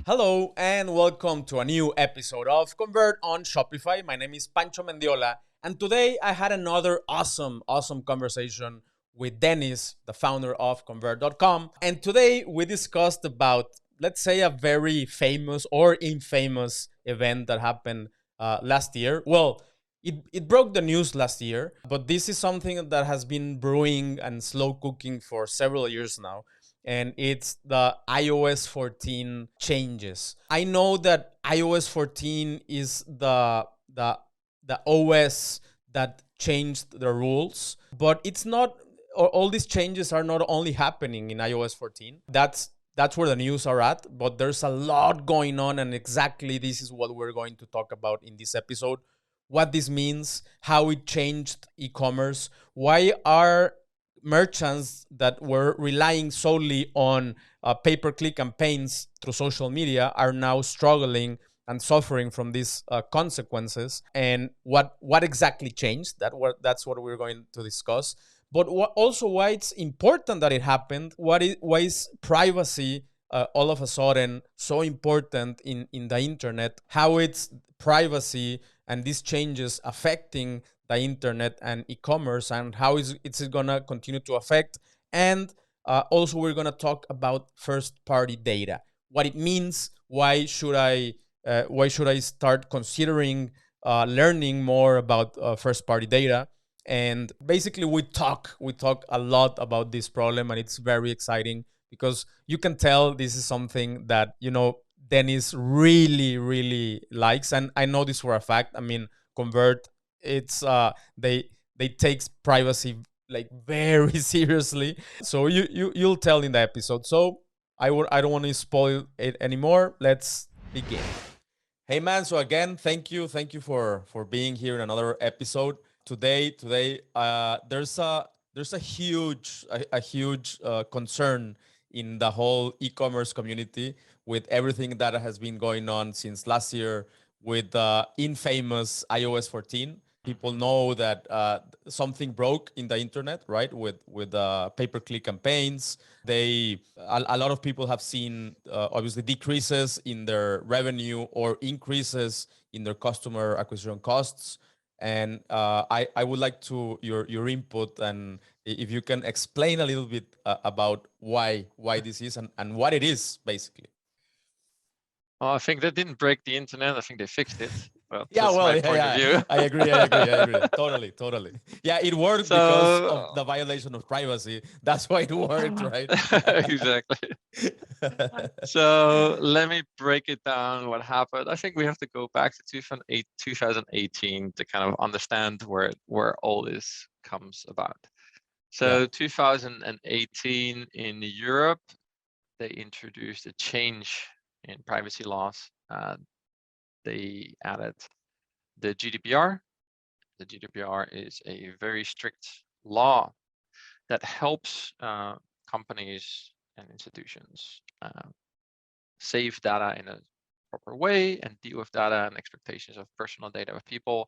Hello and welcome to a new episode of Convert on Shopify. My name is Pancho Mendiola, and today I had another awesome conversation with Dennis, the founder of Convert.com. And today we discussed about, let's say, a very famous or infamous event that happened last year. Well, it broke the news last year, but this is something that has been brewing and slow cooking for several years now, and it's the iOS 14 changes. I know that iOS 14 is the OS that changed the rules, but it's not. All these changes are not only happening in iOS 14. That's where the news are at, but there's a lot going on, and exactly this is what we're going to talk about in this episode. What this means, how it changed e-commerce, why are merchants that were relying solely on pay-per-click campaigns through social media are now struggling and suffering from these consequences, and what exactly changed. That's what we're going to discuss. But also why it's important that it happened. Why is privacy all of a sudden so important in the internet? How it's privacy and these changes affecting the internet and e-commerce, and how it's gonna continue to affect. And also we're gonna talk about first-party data, what it means, why should I start considering learning more about first-party data. And basically we talk a lot about this problem, and it's very exciting because you can tell this is something that Dennis really likes, and I know this for a fact. I mean, Convert, it's they take privacy like very seriously. So you'll tell in the episode. So I don't want to spoil it anymore. Let's begin. Hey man, so again, thank you for being here in another episode. Today, there's a huge concern in the whole e-commerce community with everything that has been going on since last year with the infamous iOS 14. People know that something broke in the internet, right? With pay-per-click campaigns. A lot of people have seen obviously decreases in their revenue or increases in their customer acquisition costs. And I would like to your input, and if you can explain a little bit about why this is and what it is basically. Well, I think they didn't break the internet. I think they fixed it. But Yeah, that's well, my point of view. I agree. Totally. Yeah, it worked because of the violation of privacy. That's why it worked, right? Exactly. So let me break it down what happened. I think we have to go back to 2018 to kind of understand where all this comes about. So Yeah. 2018 in Europe, they introduced a change in privacy laws. They added the GDPR. The GDPR is a very strict law that helps companies and institutions save data in a proper way and deal with data and expectations of personal data of people.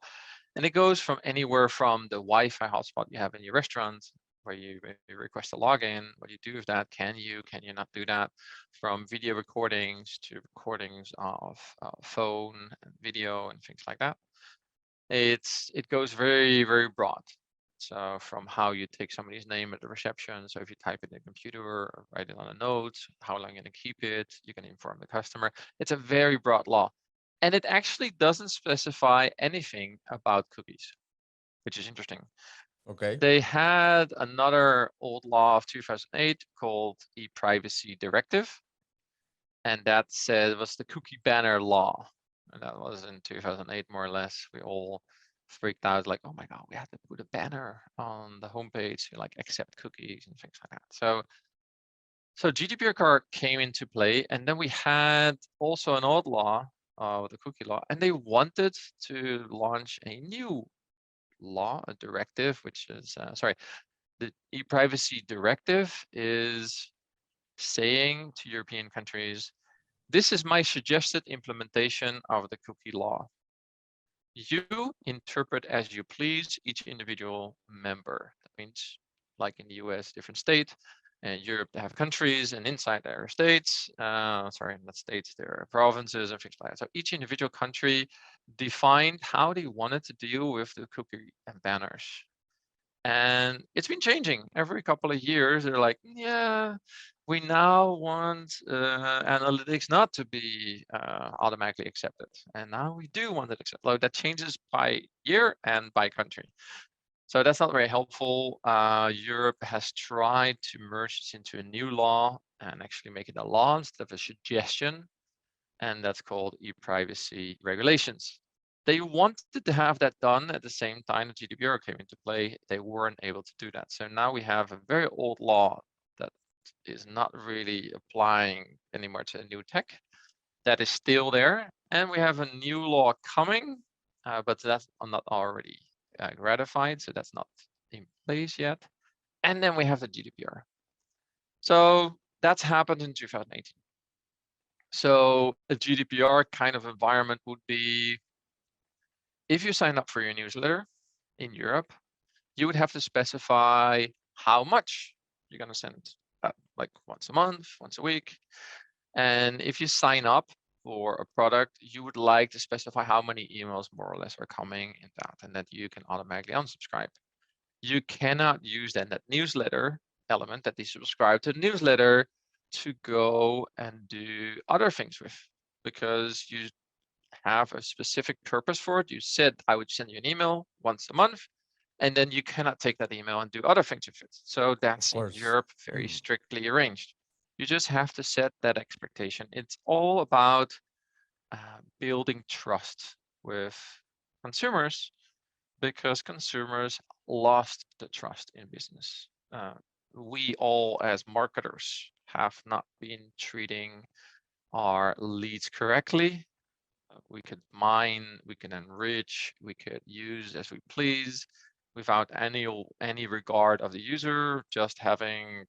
And it goes from anywhere from the Wi-Fi hotspot you have in your restaurant, where you request a login, what you do with that, can you not do that, from video recordings to recordings of phone and video and things like that. It goes very broad. So from how you take somebody's name at the reception, so if you type it in a computer or write it on a note, how long you're going to keep it, you can inform the customer. It's a very broad law. And it actually doesn't specify anything about cookies, which is interesting. Okay. They had another old law of 2008 called Privacy Directive. And that said, it was the cookie banner law. And that was in 2008, more or less. We all freaked out, like, oh my God, we have to put a banner on the homepage, like accept cookies and things like that. So GDPR came into play, and then we had also an old law, the cookie law, and they wanted to launch a new law, a directive, which is, the e-privacy directive is saying to European countries, this is my suggested implementation of the cookie law. You interpret as you please each individual member. That means, like in the US, different state, Europe, they have countries, and inside there are states. Sorry, not states, there are provinces and things like that. So each individual country defined how they wanted to deal with the cookie and banners. And it's been changing every couple of years. They're like, yeah, we now want analytics not to be automatically accepted. And now we do want it accepted. Like, that changes by year and by country. So that's not very helpful. Europe has tried to merge this into a new law and actually make it a law instead of a suggestion. And that's called e-privacy regulations. They wanted to have that done at the same time that Gdpr came into play. They weren't able to do that. So now we have a very old law that is not really applying anymore to new tech. That is still there. And we have a new law coming, but that's not already ratified. So that's not in place yet. And then we have the GDPR. So that's happened in 2018. So a GDPR kind of environment would be, if you sign up for your newsletter in Europe, you would have to specify how much you're going to send, like once a month, once a week. And if you sign up for a product, you would like to specify how many emails more or less are coming in that, and that you can automatically unsubscribe. You cannot use then that newsletter element, that they subscribe to the newsletter, to go and do other things with, because you have a specific purpose for it. You said I would send you an email once a month, and then you cannot take that email and do other things with it. So that's in Europe very strictly arranged. You just have to set that expectation. It's all about building trust with consumers, because consumers lost the trust in business. We all, as marketers, have not been treating our leads correctly. We could mine, we can enrich, we could use as we please, without any regard of the user, just having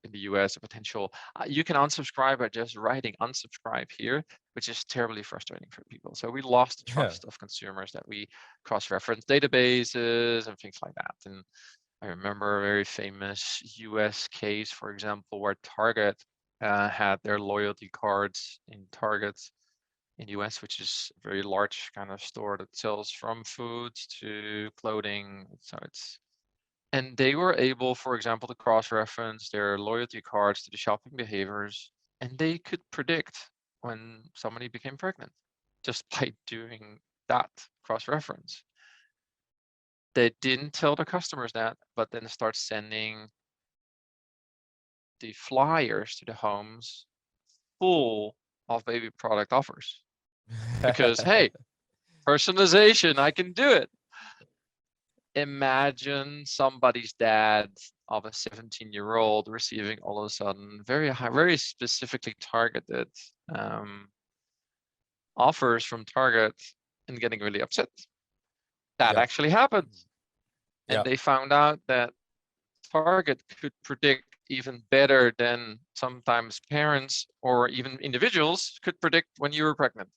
in the US a potential, you can unsubscribe by just writing unsubscribe here, which is terribly frustrating for people. So we lost the trust of consumers, that we cross-reference databases and things like that. And I remember a very famous US case, for example, where Target had their loyalty cards in Target in the US, which is a very large kind of store that sells from food to clothing. So and they were able, for example, to cross-reference their loyalty cards to the shopping behaviors, and they could predict when somebody became pregnant just by doing that cross-reference. They didn't tell the customers that, but then start sending the flyers to the homes full of baby product offers. Because, hey, personalization, I can do it. Imagine somebody's dad of a 17-year-old receiving all of a sudden very specifically targeted offers from Target and getting really upset. That actually happened. And they found out that Target could predict even better than sometimes parents or even individuals could predict when you were pregnant.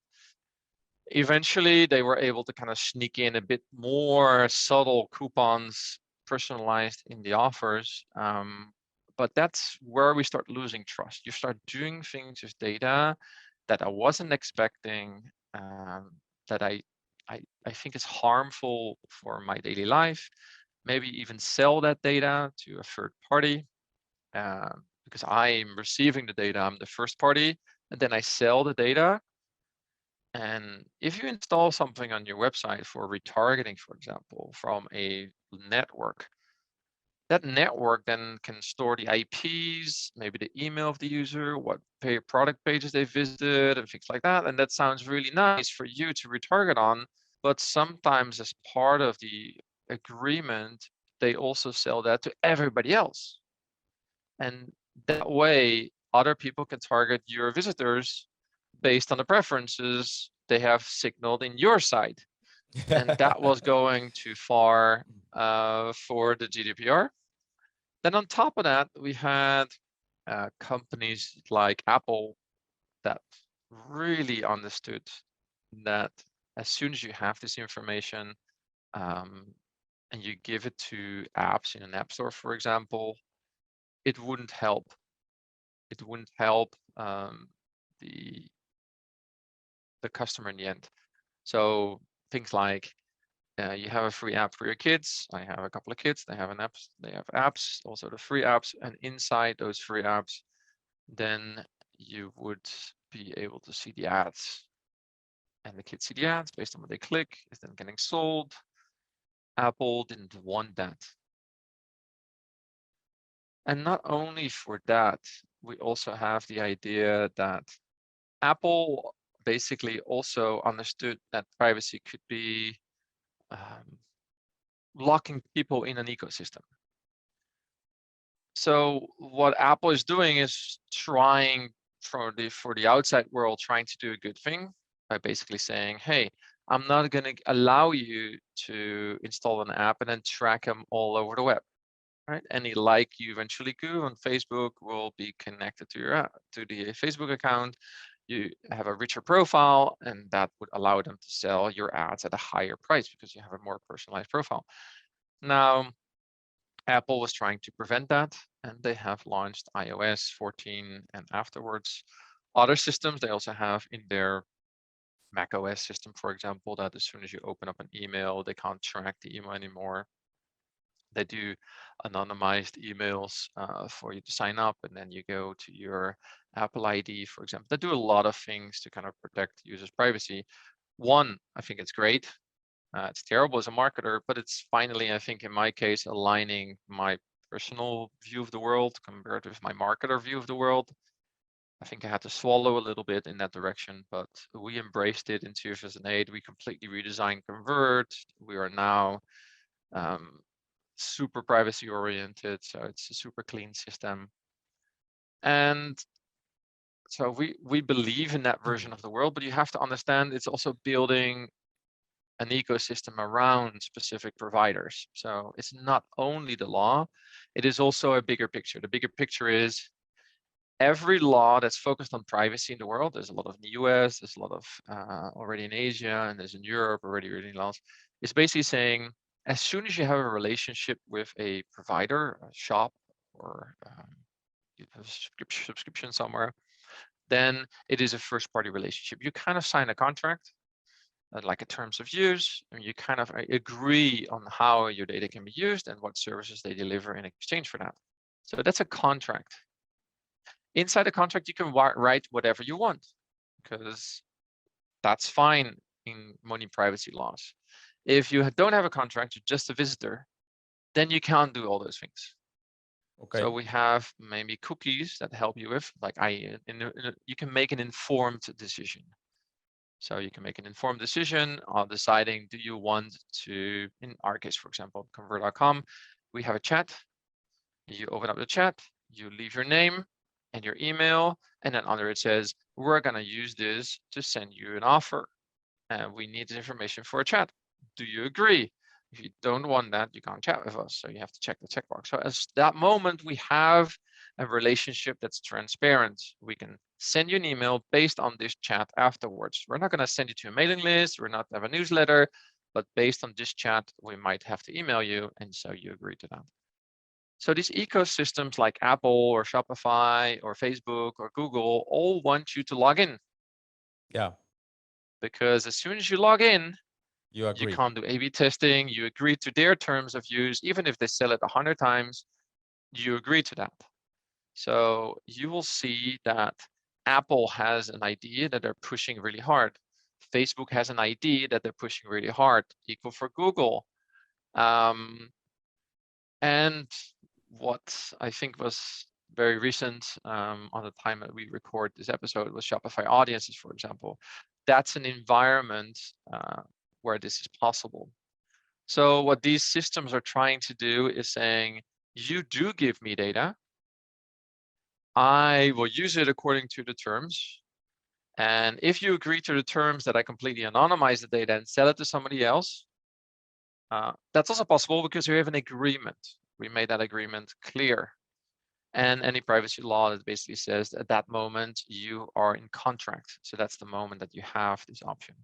Eventually, they were able to kind of sneak in a bit more subtle coupons personalized in the offers. But that's where we start losing trust. You start doing things with data that I wasn't expecting, that I think is harmful for my daily life. Maybe even sell that data to a third party, because I'm receiving the data, I'm the first party, and then I sell the data. And if you install something on your website for retargeting, for example, from a network, that network then can store the IPs, maybe the email of the user, what product pages they visited, and things like that. And that sounds really nice for you to retarget on. But sometimes, as part of the agreement, they also sell that to everybody else. And that way, other people can target your visitors based on the preferences they have signaled in your site. And that was going too far for the GDPR. Then on top of that, we had companies like Apple that really understood that as soon as you have this information and you give it to apps in an app store, for example, it wouldn't help. It wouldn't help the customer in the end. So things like you have a free app for your kids. I have a couple of kids. They have apps, also the free apps, and inside those free apps, then you would be able to see the ads, and the kids see the ads based on what they click is then getting sold. Apple didn't want that. And not only for that, we also have the idea that Apple basically also understood that privacy could be locking people in an ecosystem. So what Apple is doing is trying for the outside world, trying to do a good thing by basically saying, hey, I'm not going to allow you to install an app and then track them all over the web. Right? Any like you eventually do on Facebook will be connected to your to the Facebook account. You have a richer profile, and that would allow them to sell your ads at a higher price because you have a more personalized profile. Now, Apple was trying to prevent that, and they have launched iOS 14 and afterwards. Other systems they also have in their macOS system, for example, that as soon as you open up an email, they can't track the email anymore. They do anonymized emails for you to sign up, and then you go to your Apple ID, for example. They do a lot of things to kind of protect users' privacy. One, I think it's great. It's terrible as a marketer, but it's finally, I think in my case, aligning my personal view of the world compared with my marketer view of the world. I think I had to swallow a little bit in that direction, but we embraced it in 2008. We completely redesigned Convert. We are now super privacy oriented, so it's a super clean system. And so we believe in that version of the world, but you have to understand it's also building an ecosystem around specific providers. So it's not only the law, it is also a bigger picture. The bigger picture is every law that's focused on privacy in the world. There's a lot of in the US, there's a lot of already in Asia, and there's in Europe already laws. It's basically saying, as soon as you have a relationship with a provider, a shop, or you have a subscription somewhere, then it is a first party relationship. You kind of sign a contract, like a terms of use, and you kind of agree on how your data can be used and what services they deliver in exchange for that. So that's a contract. Inside the contract, you can write whatever you want, because that's fine in money privacy laws. If you don't have a contract, you're just a visitor, then you can't do all those things. Okay. So we have maybe cookies that help you with, like you can make an informed decision. So you can make an informed decision on deciding, do you want to, in our case, for example, Convert.com, we have a chat. You open up the chat, you leave your name and your email, and then under it says, we're going to use this to send you an offer, and we need this information for a chat. Do you agree? If you don't want that, you can't chat with us. So you have to check the checkbox. So at that moment, we have a relationship that's transparent. We can send you an email based on this chat afterwards. We're not going to send you to a mailing list. We're not going to have a newsletter, but based on this chat, we might have to email you. And so you agree to that. So these ecosystems like Apple or Shopify or Facebook or Google all want you to log in. Yeah. Because as soon as you log in, you can't do A/B testing. You agree to their terms of use. Even if they sell it 100 times, you agree to that. So you will see that Apple has an idea that they're pushing really hard. Facebook has an idea that they're pushing really hard, equal for Google. And what I think was very recent on the time that we record this episode was Shopify Audiences, for example. That's an environment where this is possible. So what these systems are trying to do is saying, you do give me data. I will use it according to the terms. And if you agree to the terms that I completely anonymize the data and sell it to somebody else, that's also possible because we have an agreement. We made that agreement clear. And any privacy law that basically says at that moment you are in contract. So that's the moment that you have this option.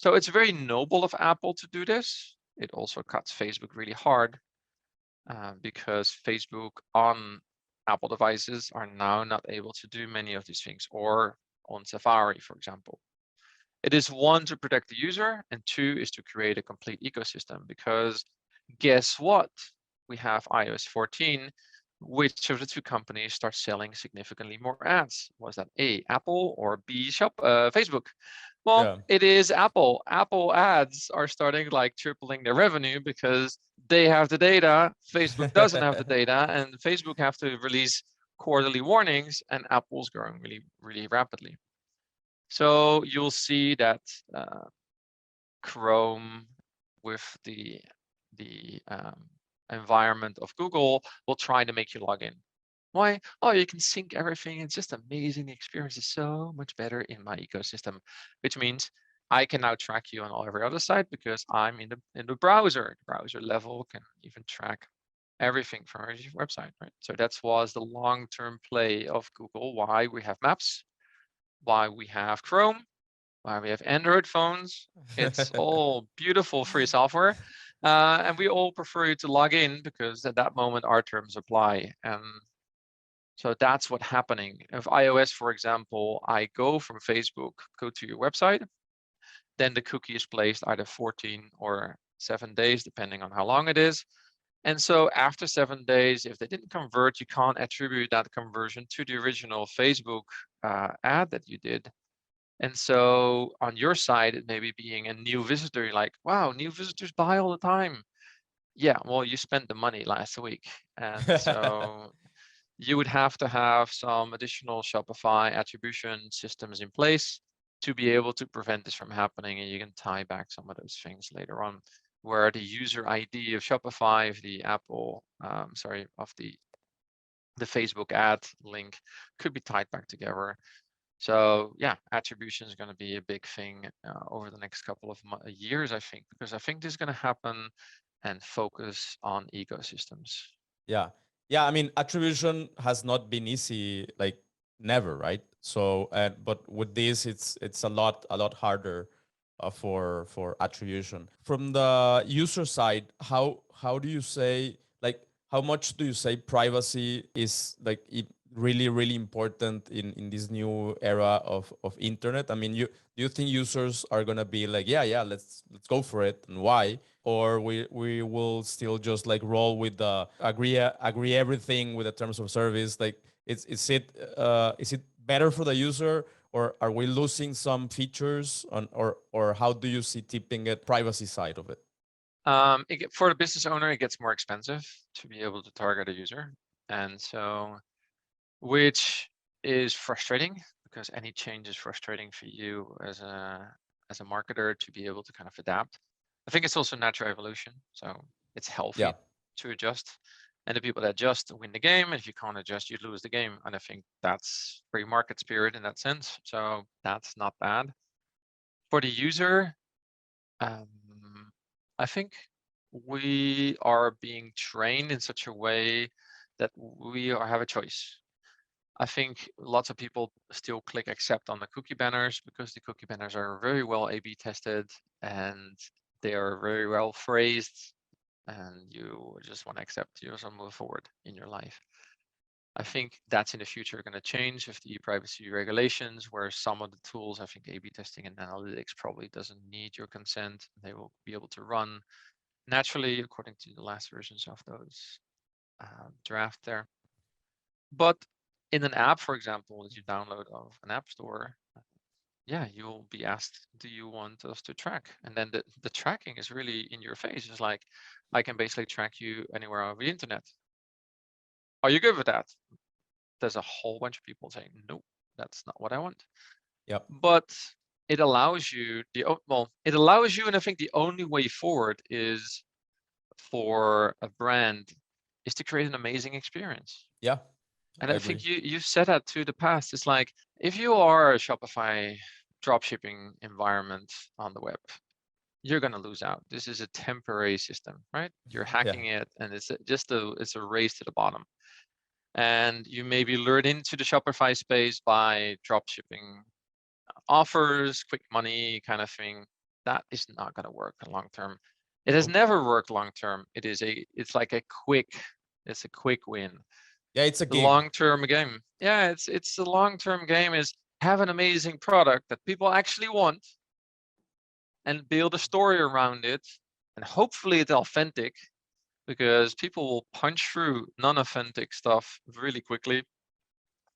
So it's very noble of Apple to do this. It also cuts Facebook really hard. because Facebook on Apple devices are now not able to do many of these things, or on Safari, for example. It is one, to protect the user, and two is to create a complete ecosystem, because guess what? We have iOS 14. Which of the two companies start selling significantly more ads? Was that A, Apple, or B, Facebook? Well, Yeah. it is Apple. Apple ads are starting like tripling their revenue because they have the data. Facebook doesn't have the data, and Facebook have to release quarterly warnings, and Apple's growing really, really rapidly. So you'll see that Chrome with the environment of Google will try to make you log in. Why? Oh, you can sync everything. It's just amazing. The experience is so much better in my ecosystem, which means I can now track you on every other site because I'm in the browser. The browser level can even track everything from our website, right? So that was the long-term play of Google. Why we have Maps, why we have Chrome, why we have Android phones. It's all beautiful free software. And we all prefer to log in because at that moment our terms apply. And so that's what's happening. If iOS, for example, I go from Facebook, go to your website, then the cookie is placed either 14 or 7 days, depending on how long it is. And so after 7 days, if they didn't convert, you can't attribute that conversion to the original Facebook ad that you did. And so on your side, it may be being a new visitor, you're like, wow, new visitors buy all the time. Yeah, well, you spent the money last week. And so you would have to have some additional Shopify attribution systems in place to be able to prevent this from happening. And you can tie back some of those things later on, where the user ID of Shopify, of the Apple, of the Facebook ad link could be tied back together. So yeah, attribution is going to be a big thing over the next couple of years, I think, because I think this is going to happen, and focus on ecosystems. Yeah. Yeah, I mean, attribution has not been easy, like never, right? So, but with this, it's a lot harder for attribution. From the user side, how do you say, like, how much do you say privacy is like really important in this new era of internet? I mean, do you think users are gonna be like, yeah, let's go for it, and why? Or we will still just like roll with the agree everything with the terms of service? Like, is it better for the user, or are we losing some features on, or how do you see tipping it privacy side of it? For a business owner, it gets more expensive to be able to target a user, and so which is frustrating, because any change is frustrating for you as a marketer to be able to kind of adapt. I think it's also natural evolution, so it's Yeah. healthy to adjust. And the people that adjust win the game. And if you can't adjust, you lose the game. And I think that's free market spirit in that sense. So that's not bad. For the user, um, I think we are being trained in such a way that have a choice. I think lots of people still click accept on the cookie banners because the cookie banners are very well A/B tested, and they are very well phrased, and you just want to accept, you also move forward in your life. I think that's in the future going to change with the privacy regulations, where some of the tools, I think A/B testing and analytics probably doesn't need your consent. They will be able to run naturally according to the last versions of those draft there. But in an app, for example, that you download of an app store, yeah, you'll be asked, do you want us to track? And then the tracking is really in your face. It's like, I can basically track you anywhere over the internet. Are you good with that? There's a whole bunch of people saying, no, that's not what I want. Yep. But it allows you, it allows you, and I think the only way forward is for a brand is to create an amazing experience. Yeah, And I I agree. think you said that to the past. It's like, if you are a Shopify dropshipping environment on the web, you're going to lose out. This is a temporary system, right? You're Yeah. hacking it, and it's it's a race to the bottom. And you maybe lured into the Shopify space by dropshipping offers, quick money kind of thing. That is not going to work long term. It has never worked long term. It's like a quick win. Yeah, it's a The gig. long-term game. Yeah, it's the long-term game is have an amazing product that people actually want and build a story around it. And hopefully it's authentic, because people will punch through non-authentic stuff really quickly.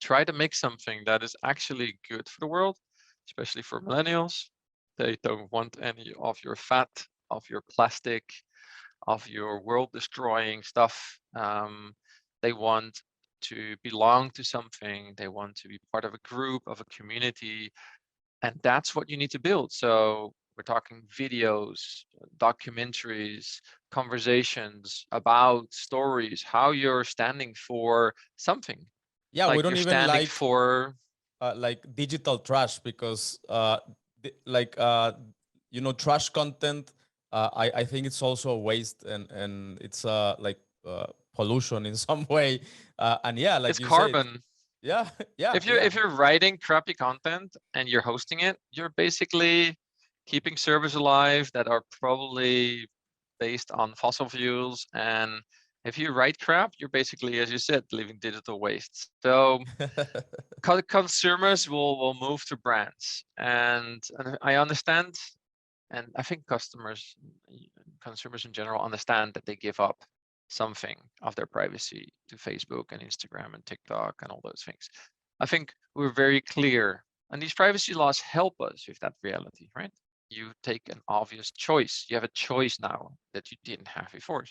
Try to make something that is actually good for the world, especially for millennials. They don't want any of your fat, of your plastic, of your world-destroying stuff. They want to belong to something. They want to be part of a group, of a community, and that's what you need to build. So we're talking videos, documentaries, conversations about stories, how you're standing for something. Yeah, we Like don't you're even standing for like digital trash, because like trash content. I think it's also a waste, and it's like pollution in some way. And yeah, like it's you said, carbon. yeah, yeah, If yeah, you're writing crappy content and you're hosting it, you're basically keeping servers alive that are probably based on fossil fuels. And if you write crap, you're basically, as you said, leaving digital waste. So consumers will move to brands, and I understand, and I think consumers in general understand that they give up something of their privacy to Facebook and Instagram and TikTok and all those things. I think we're very clear, and these privacy laws help us with that reality, right? You take an obvious choice. You have a choice now that you didn't have before.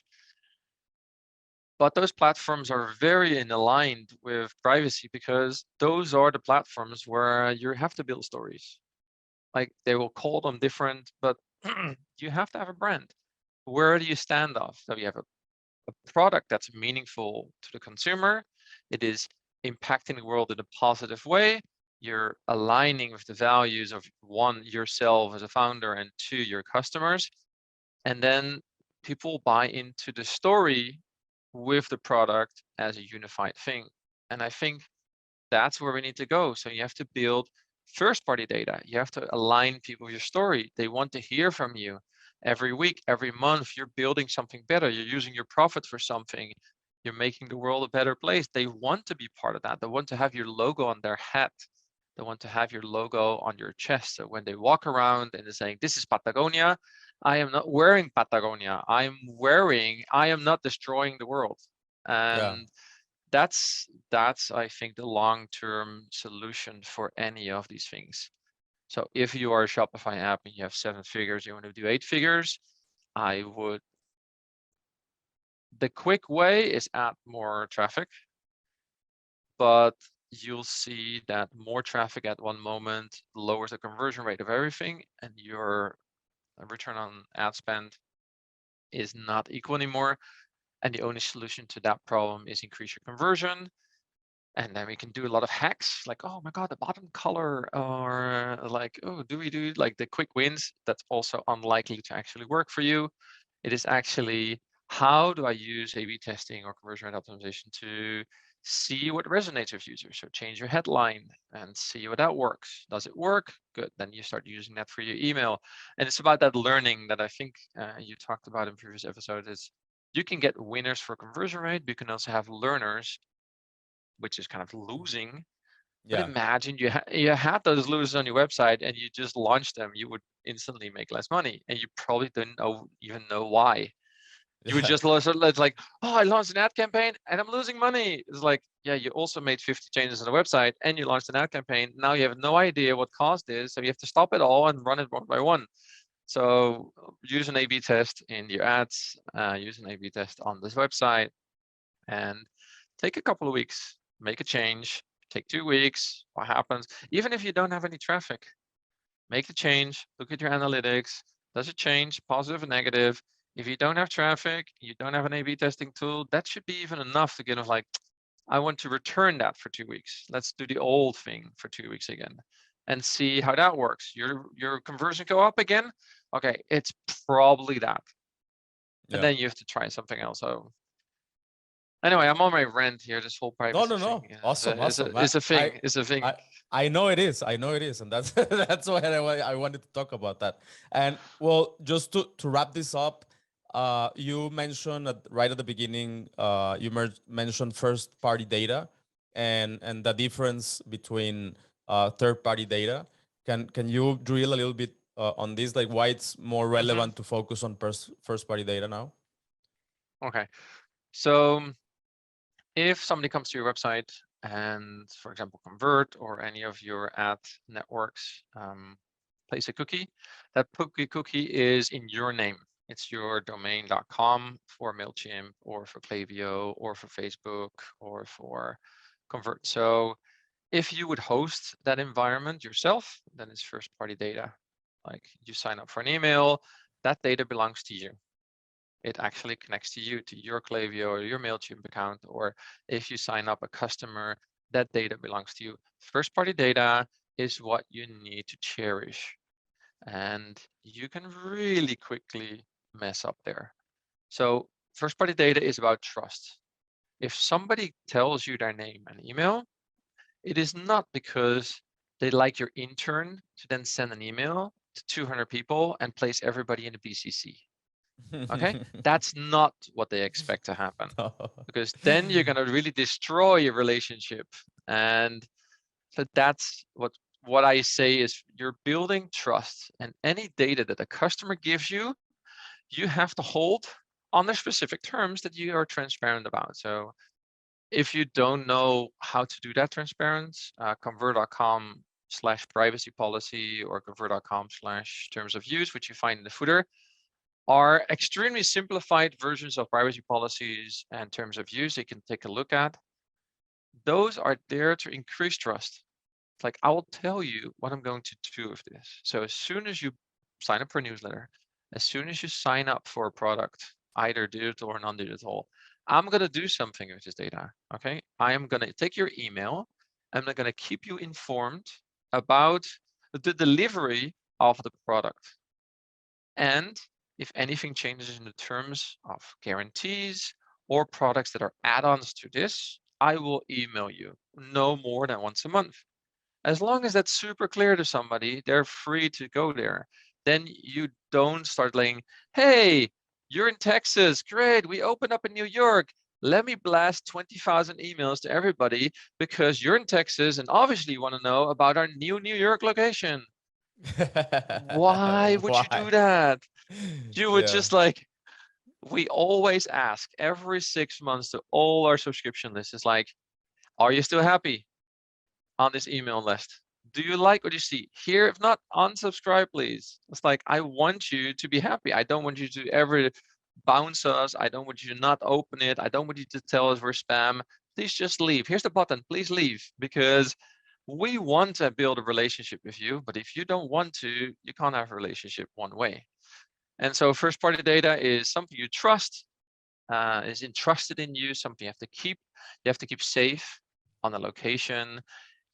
But those platforms are very aligned with privacy, because those are the platforms where you have to build stories. Like, they will call them different, but you have to have a brand. Where do you stand off? So you have a product that's meaningful to the consumer. It is impacting the world in a positive way. You're aligning with the values of, one, yourself as a founder, and two, your customers. And then people buy into the story with the product as a unified thing. And I think that's where we need to go. So you have to build first-party data. You have to align people with your story. They want to hear from you every week, every month. You're building something better. You're using your profit for something. You're making the world a better place. They want to be part of that. They want to have your logo on their hat. They want to have your logo on your chest. So when they walk around and they're saying, this is Patagonia, I am not wearing Patagonia. I am not destroying the world. yeah. And that's I think the long-term solution for any of these things. So if you are a Shopify app and you have 7 figures, you want to do 8 figures, the quick way is add more traffic, but you'll see that more traffic at one moment lowers the conversion rate of everything, and your return on ad spend is not equal anymore. And the only solution to that problem is increase your conversion. And then we can do a lot of hacks, like, oh my God, the bottom color, or like, oh, do we do like the quick wins? That's also unlikely to actually work for you. It is actually, how do I use A/B testing or conversion rate optimization to see what resonates with users? So change your headline and see what that works. Does it work? Good. Then you start using that for your email. And it's about that learning that I think you talked about in previous episodes. Is you can get winners for conversion rate, but you can also have learners, which is kind of losing. But Yeah. imagine you had those losers on your website and you just launched them, you would instantly make less money, and you probably didn't even know why. You would Yeah. just lose it, like, oh, I launched an ad campaign and I'm losing money. It's like, yeah, you also made 50 changes on the website and you launched an ad campaign. Now you have no idea what caused this, so you have to stop it all and run it one by one. So use an A/B test in your ads, use an A/B test on this website, and take a couple of weeks, make a change, take 2 weeks, what happens? Even if you don't have any traffic, make the change, look at your analytics. Does it change, positive or negative? If you don't have traffic, you don't have an A/B testing tool, that should be even enough to get of like, I want to return that for 2 weeks. Let's do the old thing for 2 weeks again and see how that works. Your conversion go up again? Okay, it's probably that. And Yeah. then you have to try something else. So anyway, I'm on my rant here. This whole No, no, privacy thing no. Awesome, awesome. is a thing. Is a thing. I, I know it is. I know it is, and that's that's why I wanted to talk about that. And well, just to wrap this up, You mentioned right at the beginning, you mentioned first-party data and the difference between third-party data. Can you drill a little bit on this, like why it's more Hmm. relevant to focus on first-party data now? Okay, so if somebody comes to your website and, for example, Convert or any of your ad networks place a cookie, that cookie is in your name. It's your domain.com for MailChimp or for Klaviyo or for Facebook or for Convert. So if you would host that environment yourself, then it's first-party data. Like you sign up for an email, that data belongs to you. It actually connects to you, to your Klaviyo or your MailChimp account, or if you sign up a customer, that data belongs to you. First-party data is what you need to cherish, and you can really quickly mess up there. So first-party data is about trust. If somebody tells you their name and email, it is not because they like your intern to then send an email to 200 people and place everybody in a BCC. Okay, that's not what they expect to happen, No. because then you're going to really destroy your relationship. And so that's what I say is you're building trust, and any data that a customer gives you, you have to hold under specific terms that you are transparent about. So if you don't know how to do that transparent, Convert.com/privacy policy or Convert.com/terms of use, which you find in the footer, are extremely simplified versions of privacy policies and terms of use you can take a look at. Those are there to increase trust. It's like, I will tell you what I'm going to do with this. So as soon as you sign up for a newsletter, as soon as you sign up for a product, either digital or non-digital, I'm going to do something with this data. Okay, I am going to take your email. I'm going to keep you informed about the delivery of the product. And if anything changes in the terms of guarantees or products that are add-ons to this, I will email you no more than once a month. As long as that's super clear to somebody, they're free to go there. Then you don't start laying, hey, you're in Texas, great, we opened up in New York. Let me blast 20,000 emails to everybody because you're in Texas and obviously you want to know about our new New York location. Why would you Why? do that? You would Yeah. just like, we always ask every 6 months to all our subscription lists, is like, are you still happy on this email list? Do you like what you see here? If not, unsubscribe, please. It's like, I want you to be happy. I don't want you to ever bounce us. I don't want you to not open it. I don't want you to tell us we're spam. Please just leave. Here's the button, please leave, because we want to build a relationship with you, but if you don't want to, you can't have a relationship one way. And so first-party data is something you trust, is entrusted in you, something you have to keep safe on a location.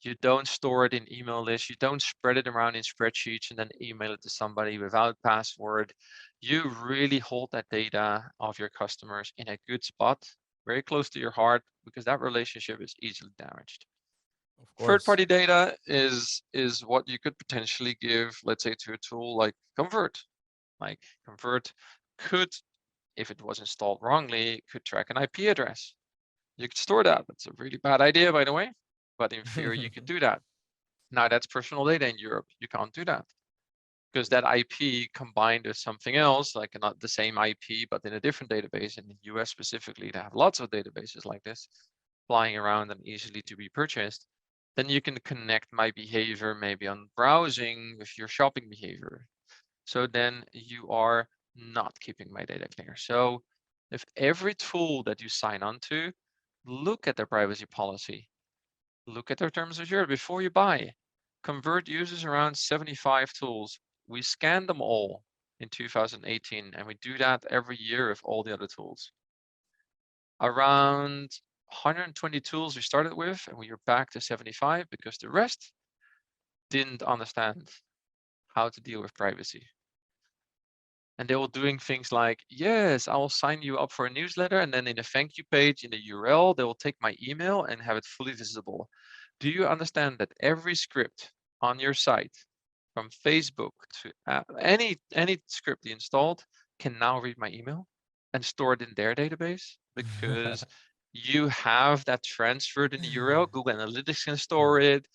You don't store it in email lists. You don't spread it around in spreadsheets and then email it to somebody without password. You really hold that data of your customers in a good spot, very close to your heart, because that relationship is easily damaged. Of course. Third-party data is what you could potentially give, let's say, to a tool like Convert. Like Convert could, if it was installed wrongly, could track an IP address. You could store that. That's a really bad idea, by the way, but in theory, you could do that. Now that's personal data in Europe. You can't do that because that IP combined with something else, like not the same IP, but in a different database. In the US specifically, they have lots of databases like this flying around and easily to be purchased. Then you can connect my behavior maybe on browsing with your shopping behavior. So then you are not keeping my data clear. So if every tool that you sign on to, look at their privacy policy, look at their terms of use before you buy. Convert uses around 75 tools. We scanned them all in 2018, and we do that every year with all the other tools. Around 120 tools we started with, and we are back to 75 because the rest didn't understand how to deal with privacy. And they were doing things like, yes, I will sign you up for a newsletter. And then in the thank you page in the URL, they will take my email and have it fully visible. Do you understand that every script on your site, from Facebook to any script you installed, can now read my email and store it in their database because you have that transferred in the URL. Google Analytics can store it.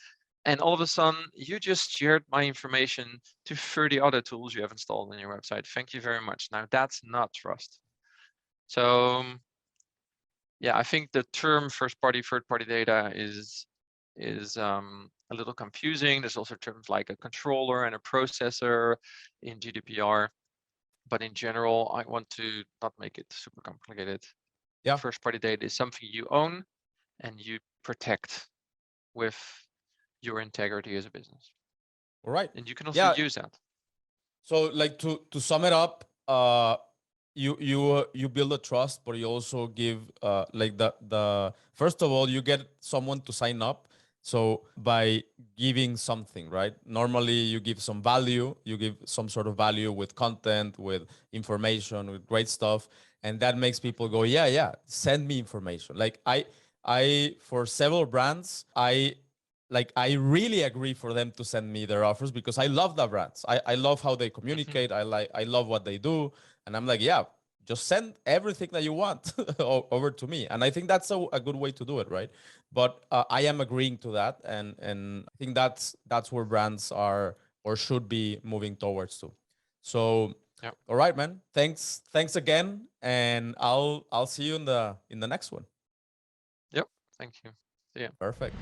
And all of a sudden, you just shared my information to 30 other tools you have installed on your website. Thank you very much. Now, that's not trust. So yeah, I think the term first-party, third-party data is a little confusing. There's also terms like a controller and a processor in GDPR. But in general, I want to not make it super complicated. Yeah. First-party data is something you own and you protect with your integrity as a business. All right. And you can also use that. So like to sum it up, you build a trust, but you also give like the first of all, you get someone to sign up. So by giving something, right? Normally you give some value, you give some sort of value with content, with information, with great stuff. And that makes people go, yeah, send me information. Like I for several brands, I really agree for them to send me their offers because I love the brands. I love how they communicate. I love what they do. And I'm like, yeah, just send everything that you want over to me. And I think that's a good way to do it, right? But I am agreeing to that. And I think that's where brands are or should be moving towards to. So all right, man. Thanks again. And I'll see you in the next one. Yep. Thank you. See ya. Perfect.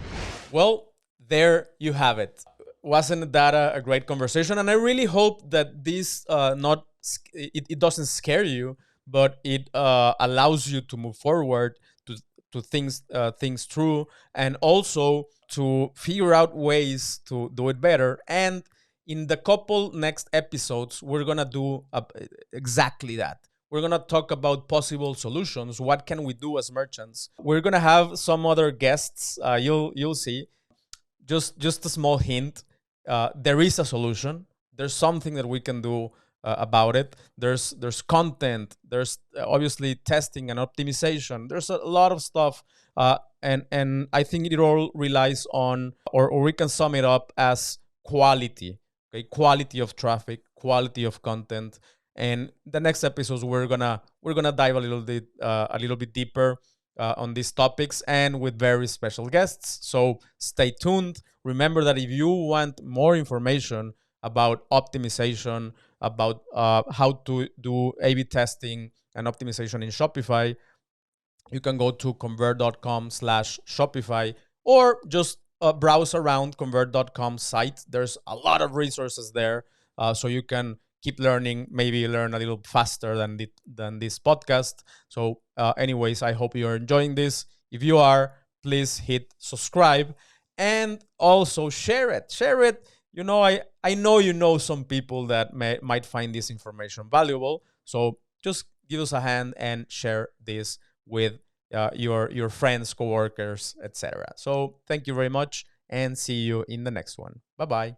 Well, there you have it. Wasn't that a great conversation? And I really hope that this it doesn't scare you, but it allows you to move forward, to things through, and also to figure out ways to do it better. And in the couple next episodes, we're gonna do exactly that. We're going to talk about possible solutions. What can we do as merchants? We're going to have some other guests. You'll see. Just a small hint. There is a solution. There's something that we can do about it. There's content. There's obviously testing and optimization. There's a lot of stuff. And I think it all relies on, or we can sum it up as quality. Okay, quality of traffic, quality of content. And the next episodes we're gonna dive a little bit deeper on these topics and with very special guests. So stay tuned. Remember that if you want more information about optimization, about how to do A/B testing and optimization in Shopify, you can go to Convert.com/Shopify or just browse around Convert.com site. There's a lot of resources there, so you can keep learning, maybe learn a little faster than this podcast. So anyways, I hope you're enjoying this. If you are, please hit subscribe and also share it. You know, I know you know some people that might find this information valuable. So just give us a hand and share this with your friends, coworkers, etc. So thank you very much and see you in the next one. Bye-bye.